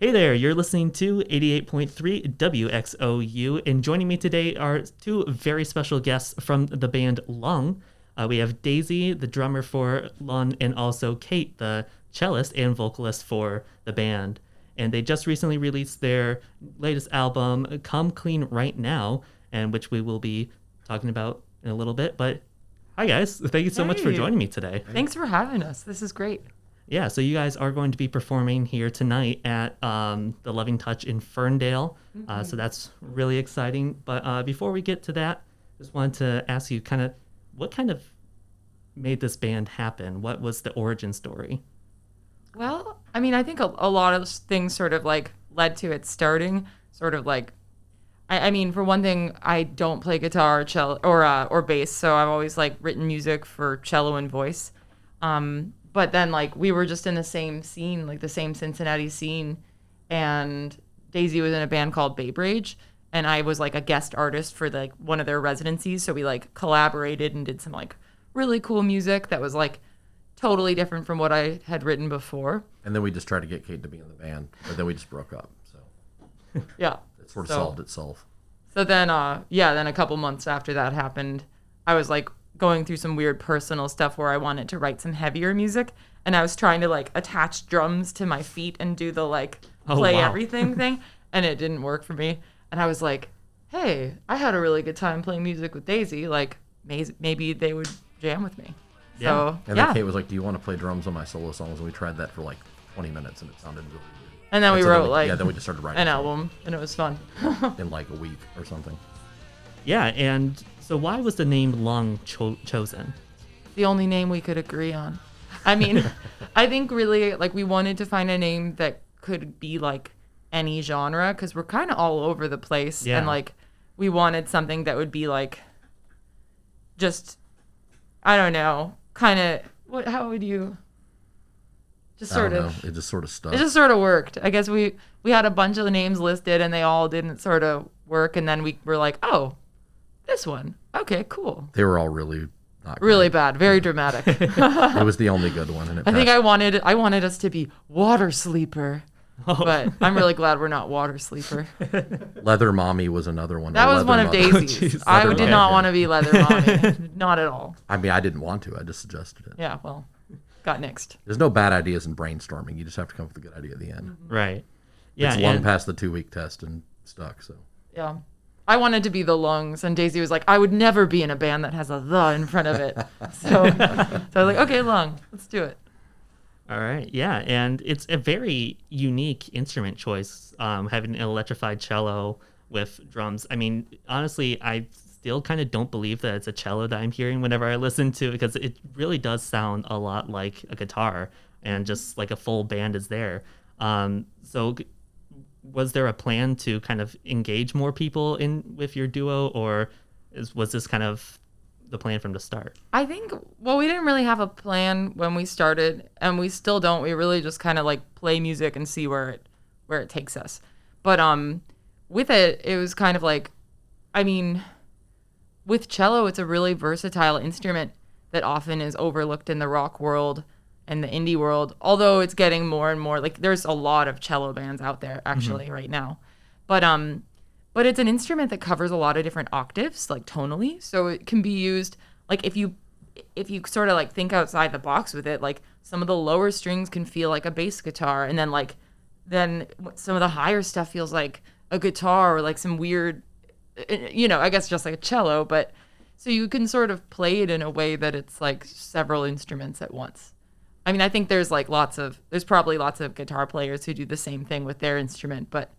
Hey there, you're listening to 88.3 WXOU, and joining me today are two very special guests from the band Lung. We have Daisy, the drummer for Lung, and also Kate, the cellist and vocalist for the band. And they just recently released their latest album, Come Clean Right Now, and which we will be talking about in a little bit. But hi guys, thank you so much for joining me today. Thanks for having us. This is great. Yeah, so you guys are going to be performing here tonight at the Loving Touch in Ferndale. So that's really exciting. But before we get to that, just wanted to ask you what kind of made this band happen? What was the origin story? Well, I mean, I think a lot of things sort of like led to it starting. Sort of like, I mean, for one thing, I don't play guitar, cello, or bass, so I've always like written music for cello and voice. But then, like, we were just in the same scene, like the same Cincinnati scene, and Daisy was in a band called Babe Rage, and I was like a guest artist for like one of their residencies. So we like collaborated and did some like really cool music that was like totally different from what I had written before. And then we just tried to get Kate to be in the band, but then we just broke up. So yeah, it sort of solved itself. So then, then a couple months after that happened, I was like going through some weird personal stuff where I wanted to write some heavier music, and I was trying to like attach drums to my feet and do the like play everything thing, and it didn't work for me. And I was like, hey, I had a really good time playing music with Daisy, like maybe they would jam with me. Yeah. So and then Kate was like, do you want to play drums on my solo songs? And we tried that for like 20 minutes, and it sounded really good. And then we wrote then we just started writing an album, and it was fun. in like a week or something. Yeah, and so why was the name Lung chosen? The only name we could agree on. I mean, I think really like we wanted to find a name that could be like any genre, because we're kind of all over the place. Yeah. And like we wanted something that would be like just, I don't know, kind of, how would you just sort of, it just sort of stuck. it just sort of worked. I guess we had a bunch of the names listed and they all didn't sort of work. And then we were like, oh, this one. Okay, cool. They were all really not Really great. bad, very dramatic. It was the only good one, and it I think passed. I wanted us to be Water Sleeper, but I'm really glad we're not Water Sleeper. Leather Mommy was another one. That or was Leather one of Mother. Daisy's. Oh, I jeez. did not want to be Leather Mommy, not at all. I mean, I didn't want to. I just suggested it. Yeah, well, got nixed. There's no bad ideas in brainstorming. You just have to come up with a good idea at the end. Right. Yeah. It's long past the 2-week test and stuck. So Yeah, I wanted to be the Lungs, and Daisy was like, I would never be in a band that has a "the" in front of it. So I was like, okay, Lung, let's do it. All right. Yeah, and it's a very unique instrument choice, having an electrified cello with drums. I mean, honestly, I still kind of don't believe that it's a cello that I'm hearing whenever I listen to it, because it really does sound a lot like a guitar, and just like a full band is there. So was there a plan to kind of engage more people in with your duo, or was this kind of the plan from the start? I think, well, we didn't really have a plan when we started, and we still don't. We really just kind of like play music and see where it takes us. But with it was kind of like, I mean, with cello, it's a really versatile instrument that often is overlooked in the rock world and the indie world, although it's getting more and more, like there's a lot of cello bands out there actually right now. But it's an instrument that covers a lot of different octaves, like tonally. So it can be used, like if you sort of like think outside the box with it, like some of the lower strings can feel like a bass guitar, and then some of the higher stuff feels like a guitar, or like some weird, I guess just like a cello. But so you can sort of play it in a way that it's like several instruments at once. I mean, I think there's probably lots of guitar players who do the same thing with their instrument, but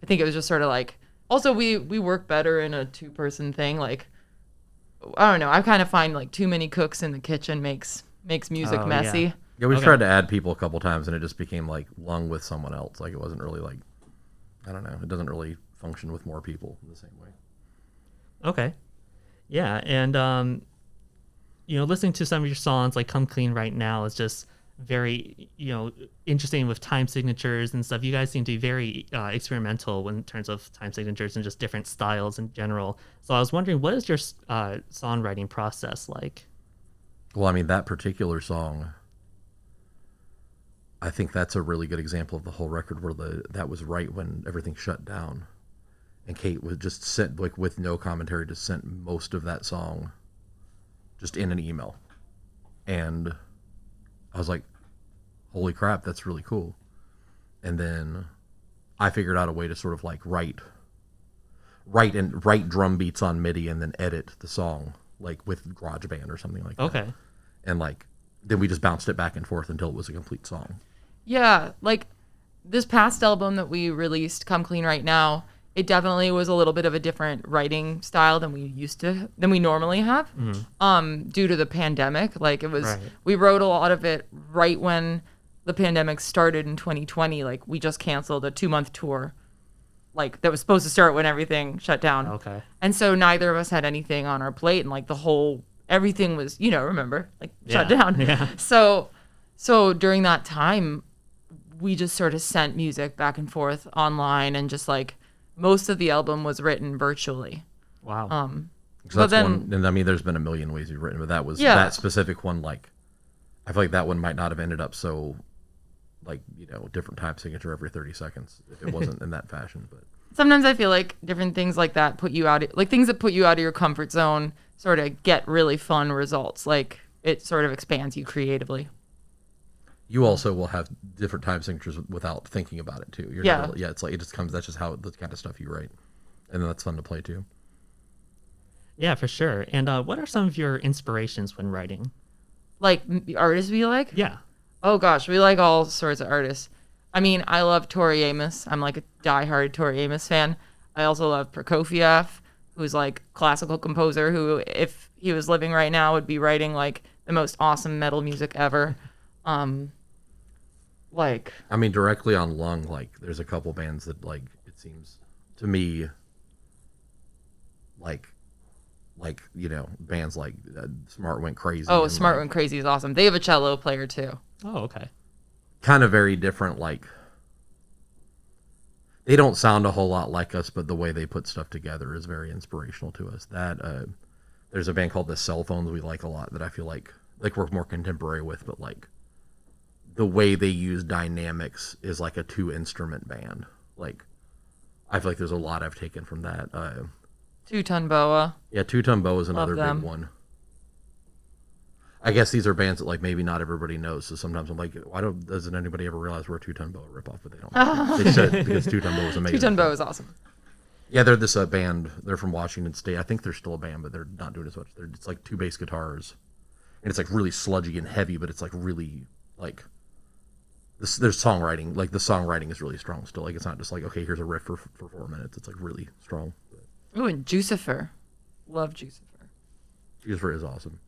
I think it was just sort of like, also we work better in a 2-person thing. Like, I don't know, I kind of find like too many cooks in the kitchen makes music messy. Yeah, we've tried to add people a couple times, and it just became like Lung with someone else. Like, it wasn't really like, I don't know, it doesn't really function with more people in the same way. Okay. Yeah, and listening to some of your songs, like Come Clean Right Now, is just very, interesting with time signatures and stuff. You guys seem to be very experimental in terms of time signatures and just different styles in general. So I was wondering, what is your songwriting process like? Well, I mean, that particular song, I think that's a really good example of the whole record where that was right when everything shut down, and Kate was just sent like with no commentary, just sent most of that song just in an email, and I was like, holy crap, that's really cool. And then I figured out a way to sort of like write drum beats on MIDI and then edit the song like with GarageBand or something like that. Okay. And like then we just bounced it back and forth until it was a complete song. Yeah, like this past album that we released, Come Clean Right Now, it definitely was a little bit of a different writing style than we normally have. Due to the pandemic. Like it was Right. We wrote a lot of it right when the pandemic started in 2020. Like we just canceled a 2-month tour like that was supposed to start when everything shut down. Okay. And so neither of us had anything on our plate, and like everything was, remember, like shut Yeah. down. Yeah. So during that time, we just sort of sent music back and forth online, and just like most of the album was written virtually. Wow. So that's one, and I mean, there's been a million ways you've written, but that was that specific one. Like, I feel like that one might not have ended up so, like, different time signature every 30 seconds if it wasn't in that fashion. But sometimes I feel like different things like that put you out, like things that put you out of your comfort zone, sort of get really fun results. Like it sort of expands you creatively. you also will have different time signatures without thinking about it too. It's like it just comes. That's just how the kind of stuff you write, and then that's fun to play too. Yeah, for sure. And what are some of your inspirations when writing? Like artists we like? Yeah. Oh gosh, we like all sorts of artists. I mean, I love Tori Amos. I'm like a diehard Tori Amos fan. I also love Prokofiev, who's like classical composer who, if he was living right now, would be writing like the most awesome metal music ever. Like, I mean, directly on Lung, like there's a couple bands that like it seems to me like bands like Smart Went Crazy. oh, Smart Went Crazy is awesome. They have a cello player too. Oh, okay. Kind of very different. Like they don't sound a whole lot like us, but the way they put stuff together is very inspirational to us. That there's a band called the Cell Phones we like a lot that I feel like we're more contemporary with, but like the way they use dynamics is like a 2-instrument band. Like I feel like there's a lot I've taken from that. Two Ton Boa. Yeah, Two Ton Boa is another them. big one. I guess these are bands that like maybe not everybody knows. So sometimes I'm like, doesn't anybody ever realize we're a Two Ton Boa ripoff? But they don't. They should, because Two Ton Boa is amazing. Two Ton Boa is awesome. Yeah, they're this band. They're from Washington State. I think they're still a band, but they're not doing as much. It's like 2 bass guitars, and it's like really sludgy and heavy, but it's like really like there's songwriting. Like the songwriting is really strong still. Like it's not just like, okay, here's a riff for 4 minutes. It's like really strong. Ooh, and Jucifer. Love Jucifer. Jucifer is awesome.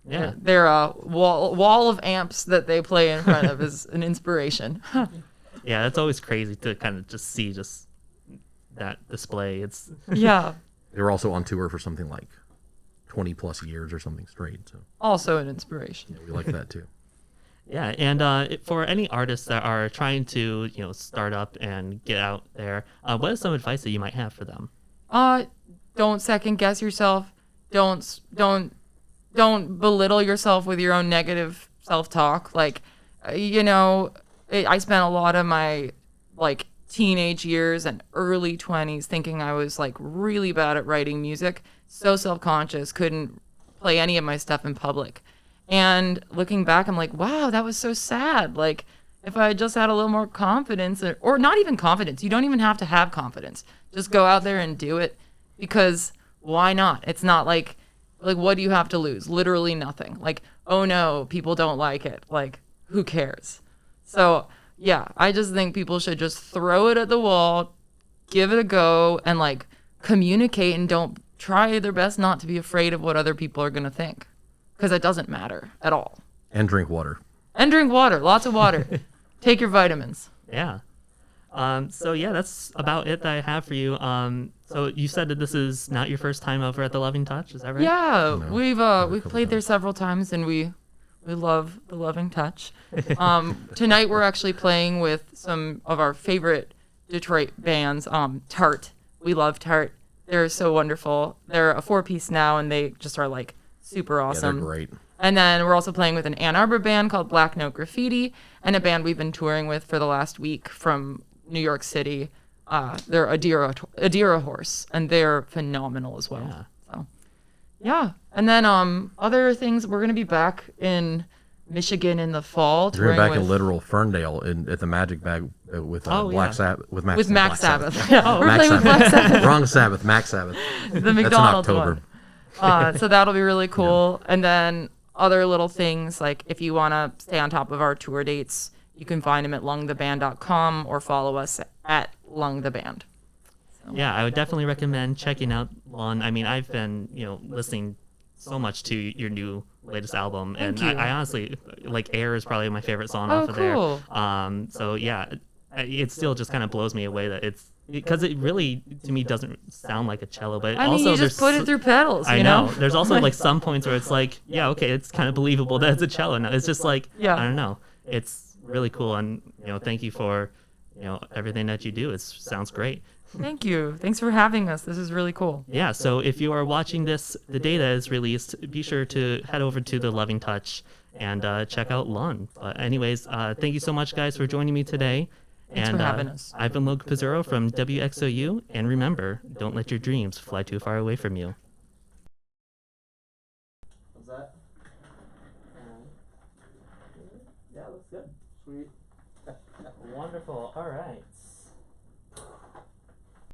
Yeah. Their wall of amps that they play in front of is an inspiration. Yeah, it's always crazy to kind of just see just that display. It's Yeah. They were also on tour for something like 20 plus years or something straight. So Also an inspiration. we like that too. Yeah, and for any artists that are trying to start up and get out there, what is some advice that you might have for them? Don't second guess yourself. Don't belittle yourself with your own negative self-talk. Like, I spent a lot of my like teenage years and early 20s thinking I was like really bad at writing music, so self-conscious, couldn't play any of my stuff in public. And looking back, I'm like, wow, that was so sad. Like, if I just had a little more confidence, or not even confidence, you don't even have to have confidence. Just go out there and do it, because why not? It's not like what do you have to lose? Literally nothing. Like, oh no, people don't like it. Like, who cares? So yeah, I just think people should just throw it at the wall, give it a go, and like communicate, and don't try their best not to be afraid of what other people are going to think, because it doesn't matter at all. And drink water. And drink water, lots of water. Take your vitamins. Yeah. So yeah, that's about it that I have for you. So you said that this is not your first time over at the Loving Touch, is that right? Yeah, No, we've played there several times, and we love the Loving Touch. Tonight we're actually playing with some of our favorite Detroit bands. Tart. We love Tart. They're so wonderful. They're a 4-piece now, and they just are like super Yeah, awesome. they're great. And then we're also playing with an Ann Arbor band called Black Note Graffiti, and a band we've been touring with for the last week from New York City. They're Adira Horse, and they're phenomenal as well. Yeah. So, yeah. And then other things, we're gonna be back in Michigan in the fall. You're touring back with, in literal Ferndale at the Magic Bag with Oh, Black yeah. Sabbath with Max Sabbath. Yeah, we're Max playing with Black Sabbath. Wrong Sabbath, Max Sabbath. The McDonald's That's in October. one. So that'll be really cool. And then other little things, like if you want to stay on top of our tour dates, you can find them at lungtheband.com or follow us at lungtheband. Yeah, I would definitely recommend checking out Lon. I mean, I've been, listening so much to your latest album, and Thank you. I honestly like Air is probably my favorite song Oh, off of cool. there. So yeah, it still just kind of blows me away that it's because it really to me doesn't sound like a cello, but I mean, also you just put it through pedals, I you know. know? There's also like some points where it's like, yeah, okay, it's kind of believable that it's a cello now. It's just like, Yeah. I don't know. It's really cool, and thank you for everything that you do. It sounds great. Thank you. Thanks for having us. This is really cool. Yeah, so if you are watching this the day that is released, be sure to head over to the Loving Touch and check out Lun. But anyways, thank you so much, guys, for joining me today. Thanks for having us. I've been Logan Pizzurro from WXOU, and remember, don't let your dreams fly too far away from you. Was that? Yeah, looks good. Sweet. Wonderful. All right.